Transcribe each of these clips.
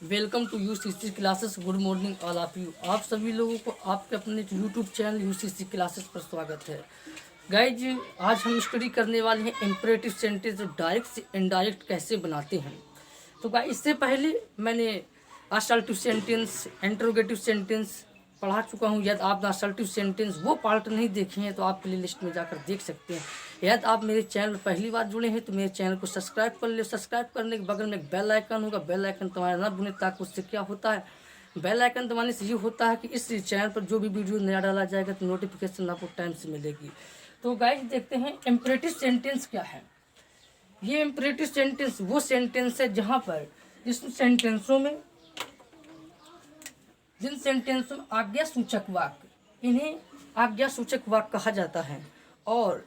Welcome to UCC classes. Good morning all of you. आप सभी लोगों को आपके अपने यूट्यूब चैनल यूसीसी क्लासेस पर स्वागत है। गाइज, आज हम स्टडी करने वाले हैं इम्परेटिव सेंटेंस डायरेक्ट से इनडायरेक्ट कैसे बनाते हैं। तो गाइज, इससे पहले मैंने असर्टिव सेंटेंस, इंटरोगेटिव सेंटेंस पढ़ा चुका हूँ। यदि आप असर्टिव सेंटेंस वो पार्ट नहीं देखे हैं तो आप प्ले लिस्ट में जाकर देख सकते हैं। यदि आप मेरे चैनल पर पहली बार जुड़े हैं तो मेरे चैनल को सब्सक्राइब कर ले। सब्सक्राइब करने के बगल में एक बेल आइकन होगा, बेल आइकन दबाना ना भूलें, ताकि उससे क्या होता है, बेल आइकन दबाने से ये होता है कि इस चैनल पर जो भी वीडियो नया डाला जाएगा तो नोटिफिकेशन आपको टाइम से मिलेगी। तो गाइस, देखते हैं इम्परेटिव सेंटेंस क्या है। ये इम्परेटिव सेंटेंस वो सेंटेंस है जहाँ पर जिन सेंटेंसों में आज्ञा सूचक वाक्य, इन्हें आज्ञा सूचक वाक्य कहा जाता है। और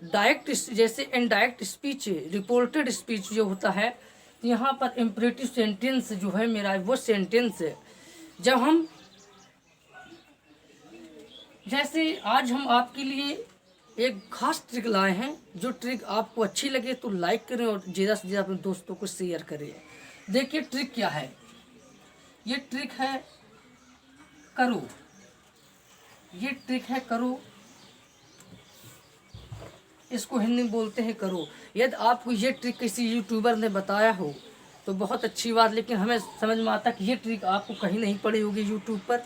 डायरेक्ट जैसे इनडायरेक्ट स्पीच, रिपोर्टेड स्पीच जो होता है, यहाँ पर इम्परेटिव सेंटेंस जो है मेरा वो सेंटेंस है जब हम, जैसे आज हम आपके लिए एक खास ट्रिक लाए हैं। जो ट्रिक आपको अच्छी लगे तो लाइक करें और ज़्यादा से ज़्यादा अपने दोस्तों को शेयर करें। देखिए ट्रिक क्या है। ये ट्रिक है करो। ये ट्रिक है करो, इसको हिंदी में बोलते हैं करो। यदि आपको ये ट्रिक किसी यूट्यूबर ने बताया हो तो बहुत अच्छी बात, लेकिन हमें समझ में आता कि ये ट्रिक आपको कहीं नहीं पड़ी होगी यूट्यूब पर।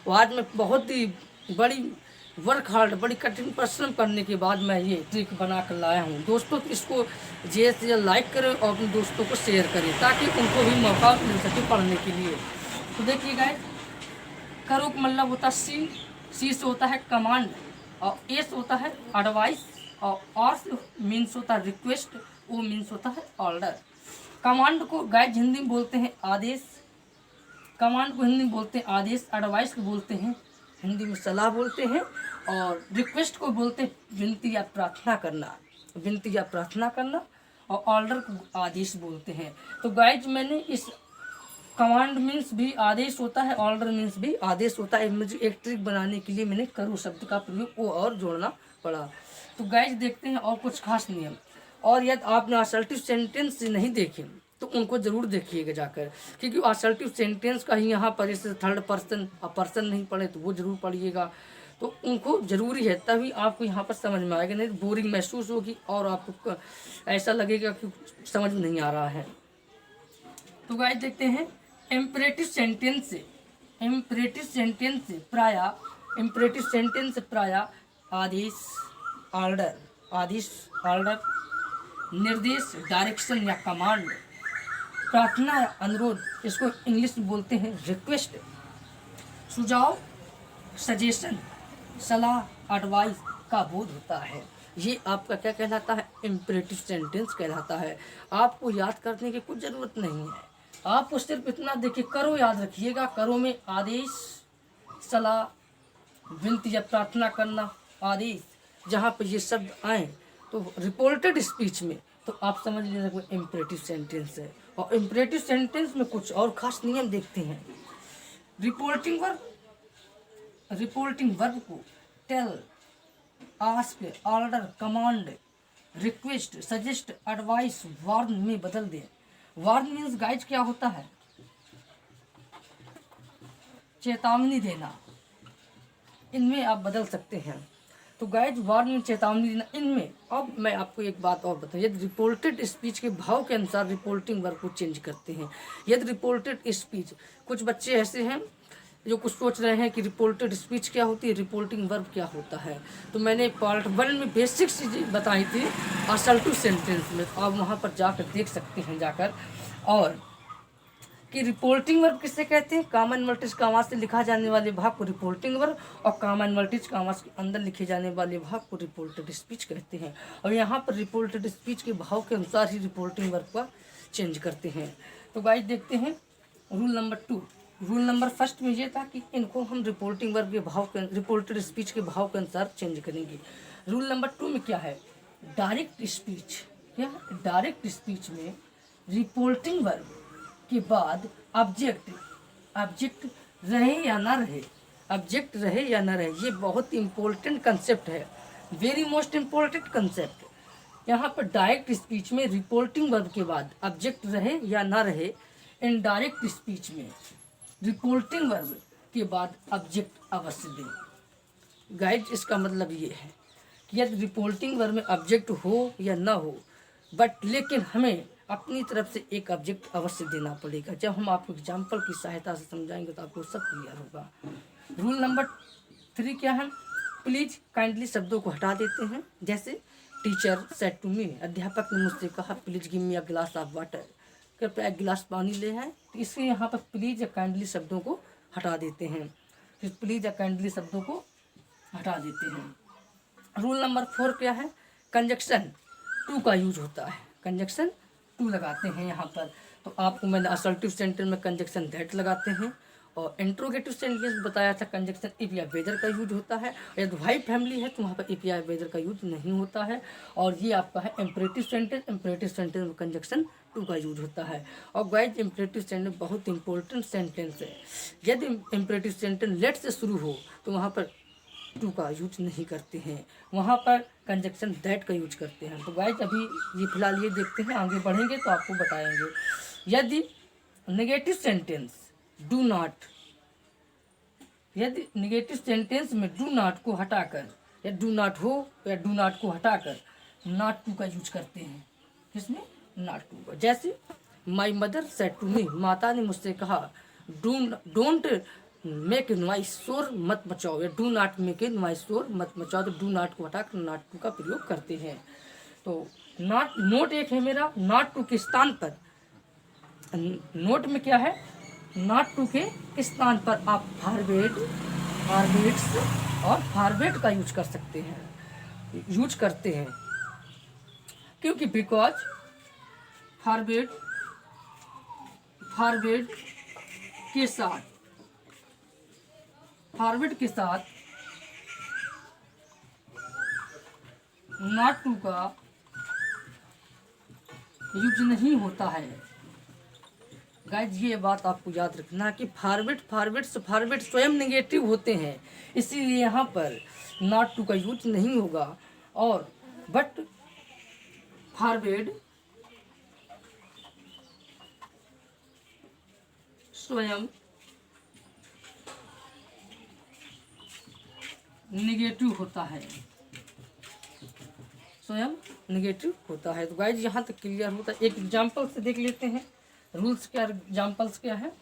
और आज मैं बहुत ही बड़ी वर्क हार्ड, बड़ी कठिन परिश्रम करने के बाद मैं ये ट्रिक बना कर लाया हूँ। दोस्तों, तो इसको ज़्यादा से ज़्यादा लाइक करें और अपने दोस्तों को शेयर करें ताकि उनको भी मौका मिल सके पढ़ने के लिए। तो देखिए गाइस, करो का मतलब होता है सी से होता है कमांड, और ए से होता है एडवाइस, और आर से मीन्स होता है रिक्वेस्ट, ओ मीन्स होता है ऑर्डर। कमांड को गाइस हिंदी में बोलते हैं आदेश। कमांड को हिंदी में बोलते हैं आदेश, एडवाइस को बोलते हैं हिंदी में सलाह बोलते हैं, और रिक्वेस्ट को बोलते हैं विनती या प्रार्थना करना, विनती या प्रार्थना करना, और ऑर्डर को आदेश बोलते हैं। तो गाइस, मैंने इस कमांड मीन्स भी आदेश होता है, ऑर्डर मीन्स भी आदेश होता है। मुझे एक ट्रिक बनाने के लिए मैंने करो शब्द का प्रयोग ओ और जोड़ना पड़ा। तो गाइस, देखते हैं और कुछ खास नियम। और यदि आपने असर्टिव सेंटेंस नहीं देखे तो उनको जरूर देखिएगा जाकर, क्योंकि असर्टिव सेंटेंस का ही यहाँ पर जैसे थर्ड पर्सन और पर्सन नहीं पढ़े तो वो जरूर पढ़िएगा। तो उनको ज़रूरी है, तभी आपको यहाँ पर समझ में आएगा, नहीं बोरिंग महसूस होगी और आपको ऐसा लगेगा कि समझ नहीं आ रहा है। तो गाइस, देखते हैं इम्परेटिव सेंटेंस। इम्परेटिव सेंटेंस प्राय आदेश, ऑर्डर, आदेश, ऑर्डर, निर्देश, डायरेक्शन या कमांड, प्रार्थना या अनुरोध, इसको इंग्लिश में बोलते हैं रिक्वेस्ट, सुझाव, सजेशन, सलाह, एडवाइस का बोध होता है। ये आपका क्या कहलाता है, इम्परेटिव सेंटेंस कहलाता है। आपको याद करने की कुछ ज़रूरत नहीं है, आपको सिर्फ इतना देखिए, करो याद रखिएगा। करो में आदेश, सलाह, विनती या प्रार्थना करना, आदेश, जहाँ पे ये शब्द आए तो रिपोर्टेड स्पीच में तो आप समझ लीजिए कोई इम्परेटिव सेंटेंस है। और इम्परेटिव सेंटेंस में कुछ और खास नियम देखते हैं। रिपोर्टिंग वर्ब को tell, ask, order, command, request, suggest, advice, warn में बदल दें। वार्न मीन्स गाइड क्या होता है, चेतावनी देना, इनमें आप बदल सकते हैं। तो गाइड वार्न में चेतावनी देना, इनमें। अब मैं आपको एक बात और बताऊँ, यदि रिपोर्टेड स्पीच के भाव के अनुसार रिपोर्टिंग वर्ब को चेंज करते हैं। यदि रिपोर्टेड स्पीच, कुछ बच्चे ऐसे हैं जो कुछ सोच रहे हैं कि रिपोर्टेड स्पीच क्या होती है, रिपोर्टिंग वर्ब क्या होता है। तो मैंने पार्ट 1 में बेसिक चीज़ें बताई थी असर्टिव सेंटेंस में, तो आप वहाँ पर जाकर देख सकते हैं जाकर। और कि रिपोर्टिंग वर्ब किससे कहते हैं, कॉमन इन्वर्टेड कॉमा से लिखा जाने वाले भाग को रिपोर्टिंग वर्ब, और कॉमन इन्वर्टेड कॉमा के अंदर लिखे जाने वाले भाग को रिपोर्टेड स्पीच कहते हैं। और यहाँ पर रिपोर्टेड स्पीच के भाव के अनुसार ही रिपोर्टिंग वर्ब का चेंज करते हैं। तो गाइस, देखते हैं रूल नंबर 2। रूल नंबर 1 में ये था कि इनको हम रिपोर्टिंग वर्ब के भाव के, रिपोर्टेड स्पीच के भाव के अनुसार चेंज करेंगे। रूल नंबर 2 में क्या है, डायरेक्ट स्पीच। क्या डायरेक्ट स्पीच में रिपोर्टिंग वर्ब के बाद ऑब्जेक्ट रहे या ना रहे, ऑब्जेक्ट रहे या ना रहे, ये बहुत इम्पोर्टेंट कंसेप्ट है, वेरी मोस्ट इम्पोर्टेंट कंसेप्ट। यहाँ पर डायरेक्ट स्पीच में रिपोर्टिंग वर्ब के बाद ऑब्जेक्ट रहे या ना रहे, इनडायरेक्ट स्पीच में रिपोर्टिंग वर्ब के बाद ऑब्जेक्ट अवश्य दें। गाइड इसका मतलब ये है कि यदि रिपोर्टिंग वर्ब में ऑब्जेक्ट हो या ना हो, बट लेकिन हमें अपनी तरफ से एक ऑब्जेक्ट अवश्य देना पड़ेगा। जब हम आपको एग्जाम्पल की सहायता से समझाएंगे तो आपको सब क्लियर होगा। रूल नंबर 3 क्या है? प्लीज काइंडली शब्दों को हटा देते हैं। जैसे टीचर सेड टू मी, अध्यापक ने मुझसे कहा please give me a glass of water, कृपया एक गिलास पानी ले आए। तो इसलिए यहाँ पर प्लीज या काइंडली शब्दों को हटा देते हैं। फिर प्लीज या काइंडली शब्दों को हटा देते हैं। रूल नंबर 4 क्या है? कंजक्शन टू का यूज होता है। कंजक्शन टू लगाते हैं यहाँ पर। तो आपको मैंने असर्टिव सेंटेंस में कंजक्शन दैट लगाते हैं, और इंट्रोगेटिव सेंटेंस बताया था कंजक्शन इफ या वेदर का यूज होता है। यदि वाइफ फैमिली है तो वहाँ पर इफ या वेदर का यूज नहीं होता है। और ये आपका है इम्परेटिव सेंटेंस। इम्परेटिव सेंटेंस में कंजक्शन टू का यूज होता है। और गाइस इम्परेटिव सेंटेंस बहुत इंपॉर्टेंट सेंटेंस है। यदि इम्परेटिव सेंटेंस लेट से शुरू हो तो वहाँ पर टू का यूज नहीं करते हैं, वहाँ पर कंजक्शन दैट का यूज करते हैं। तो गाइस अभी ये फिलहाल ये देखते हैं, आगे बढ़ेंगे तो आपको बताएंगे। यदि नेगेटिव सेंटेंस डू नॉट, यदि नेगेटिव सेंटेंस में डू नॉट को हटाकर, या डू नॉट हो या डू नॉट को हटाकर नॉट टू का यूज करते हैं। किसमें? नॉट टू का। जैसे my mother said to me, माता ने मुझसे कहा डोंट मेक नॉइस, शोर मत मचाओ, या do not make a noise, शोर मत मचाओ। तो डू नॉट को हटाकर नॉट टू का प्रयोग करते हैं। तो नोट एक है मेरा, नॉट टू के स्थान पर, नोट में क्या है? नॉट टू के स्थान पर आप फॉरवर्ड, फॉरवर्ड्स और फॉरवर्ड का यूज कर सकते हैं, यूज करते हैं। क्योंकि बिकॉज फॉरवर्ड, फॉरवर्ड के साथ, फॉरवर्ड के साथ नॉट टू का यूज नहीं होता है। गाइज ये बात आपको याद रखना कि फॉरवर्ड स्वयं नेगेटिव होते हैं, इसीलिए यहाँ पर नॉट टू का यूज नहीं होगा। और बट फॉरवर्ड स्वयं नेगेटिव होता है, स्वयं नेगेटिव होता है। तो गाइज यहाँ तक क्लियर होता है। एक एग्जाम्पल से देख लेते हैं रूल्स क्या, एग्जाम्पल्स क्या है।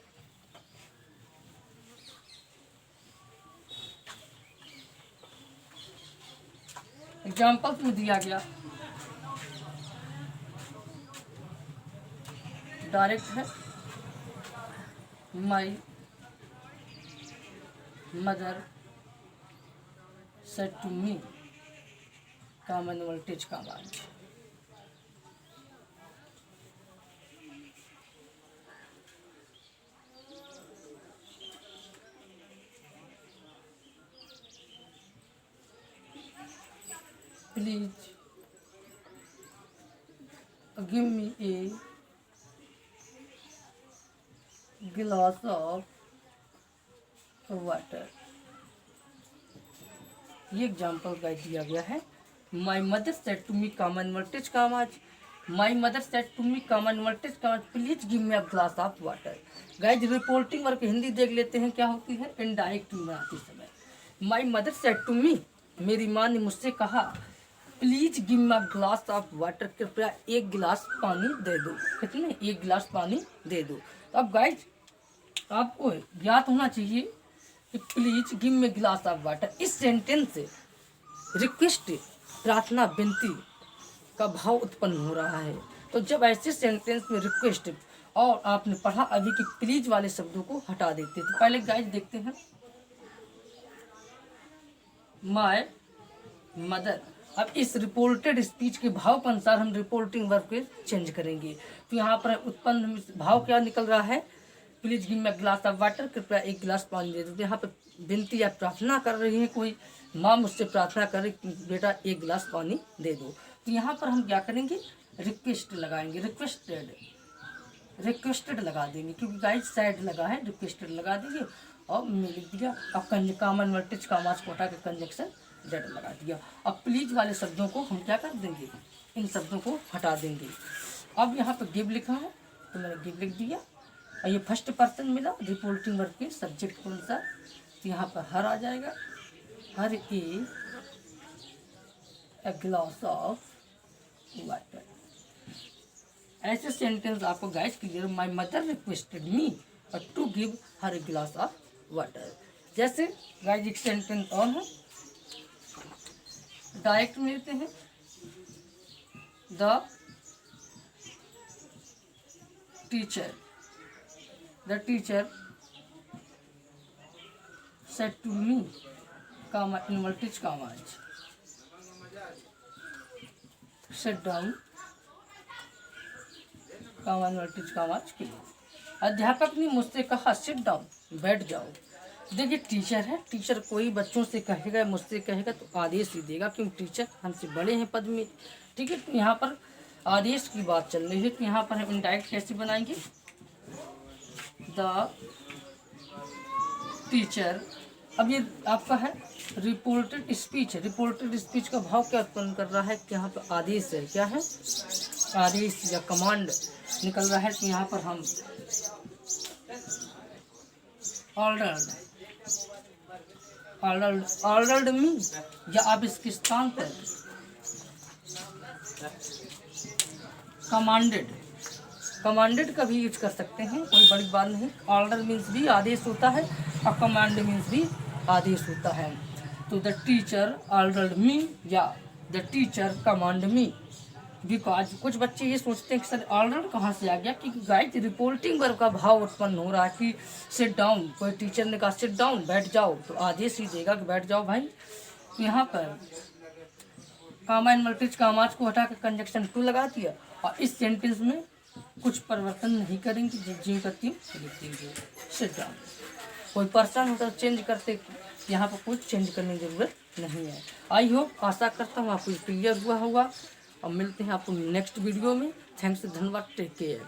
एग्जाम्पल्स में दिया गया डायरेक्ट है, my mother said to me, common voltage का मान। प्लीज गिव मी ए गिलास ऑफ वाटर। ये एग्जाम्पल का दिया गया है। My mother said to me common voltage का आज, my mother said to me common voltage का, please give me a glass of water. Guys reporting work Hindi देख लेते हैं क्या होती है इनडायरेक्ट बनाते समय। My mother said to me, मेरी माँ ने मुझसे कहा please give me a glass of water, कृपया एक गिलास पानी दे दो। कितने? एक गिलास पानी दे दो। तो अब गाइज आपको ज्ञात होना चाहिए कि प्लीज गिव मी गिलास ऑफ वाटर, इस सेंटेंस से रिक्वेस्ट, प्रार्थना, विनती का भाव उत्पन्न हो रहा है। तो जब ऐसे सेंटेंस में रिक्वेस्ट और आपने पढ़ा अभी कि प्लीज वाले शब्दों को हटा देते, तो पहले गाइज देखते हैं माय मदर। अब इस रिपोर्टेड स्पीच के भाव के अनुसार हम रिपोर्टिंग वर्ब के चेंज करेंगे। तो यहाँ पर उत्पन्न भाव क्या निकल रहा है? Please give me glass of water, कृपया एक गिलास पानी दे दो। तो यहाँ पर विनती या प्रार्थना कर रही है, कोई माँ मुझसे प्रार्थना कर रही बेटा एक गिलास पानी दे दो। तो यहाँ पर हम क्या करेंगे? रिक्वेस्ट लगाएंगे, रिक्वेस्टेड, रिक्वेस्टेड लगा देंगे, क्योंकि गाइस सैड लगा है, रिक्वेस्टेड लगा देंगे। और मैं लिख दिया अब कॉमन वर्टिज का मास कोटा के कंजक्शन जेड लगा दिया। अब प्लीज वाले शब्दों को हम क्या कर देंगे? इन शब्दों को हटा देंगे। अब यहाँ पर गिव लिखा है तो मैंने गिव लिख दिया, और ये फर्स्ट पर्सन मिला रिपोर्टिंग वर्ब के सब्जेक्ट कौन सा, तो यहाँ पर हर आ जाएगा, her a glass of water. ऐसे सेंटेंस आपको guys clear, my mother requested me to give her a glass of water. जैसे गाइस एक सेंटेंस और है, डायरेक्ट में लेते हैं, the teacher said to me, comma inverted commas, sit down, comma inverted commas के लिए। अध्यापक ने मुझसे कहा सिट डाउन, बैठ जाओ। देखिए टीचर है, टीचर कोई बच्चों से कहेगा, मुझसे कहेगा तो आदेश ही देगा, क्योंकि टीचर हमसे बड़े हैं पद में, ठीक है। तो यहाँ पर आदेश की बात चल रही है, तो यहाँ पर हम इनडायरेक्ट कैसे बनाएंगे, द टीचर। अब ये आपका है रिपोर्टेड स्पीच, रिपोर्टेड स्पीच का भाव क्या उत्पन्न कर रहा है कि यहाँ पर आदेश है, क्या है, आदेश या कमांड निकल रहा है। तो यहाँ पर हम ऑर्डर्ड मी, या आप इसके स्थान पर कमांडेड का भी यूज कर सकते हैं, कोई बड़ी बात नहीं। ऑर्डर मीन्स भी आदेश होता है और कमांड मीन्स भी आदेश होता है। तो द टीचर ऑर्डर्ड मी या the teacher command me. Because कुछ बच्चे ये सोचते हैं कि सर ऑर्डर कहाँ से आ गया, क्योंकि गाइस रिपोर्टिंग वर्ब का भाव उत्पन्न हो रहा है कि सिट डाउन, कोई टीचर ने कहा सिट डाउन, बैठ जाओ, तो आदेश ही देगा कि बैठ जाओ भाई। तो यहाँ पर कामा इनवर्टेड कामाज को हटा कर कंजक्शन टू लगा दिया, और इस सेंटेंस में कुछ परिवर्तन नहीं करेंगे, जो करती हूँ लिख देंगे सिट डाउन। कोई पर्सन होता है चेंज करते, यहाँ पर कुछ चेंज करने की जरूरत नहीं है। आई होप, आशा करता हूँ आपको क्लियर हुआ होगा, और मिलते हैं आपको नेक्स्ट वीडियो में। थैंक्स, धन्यवाद, टेक केयर।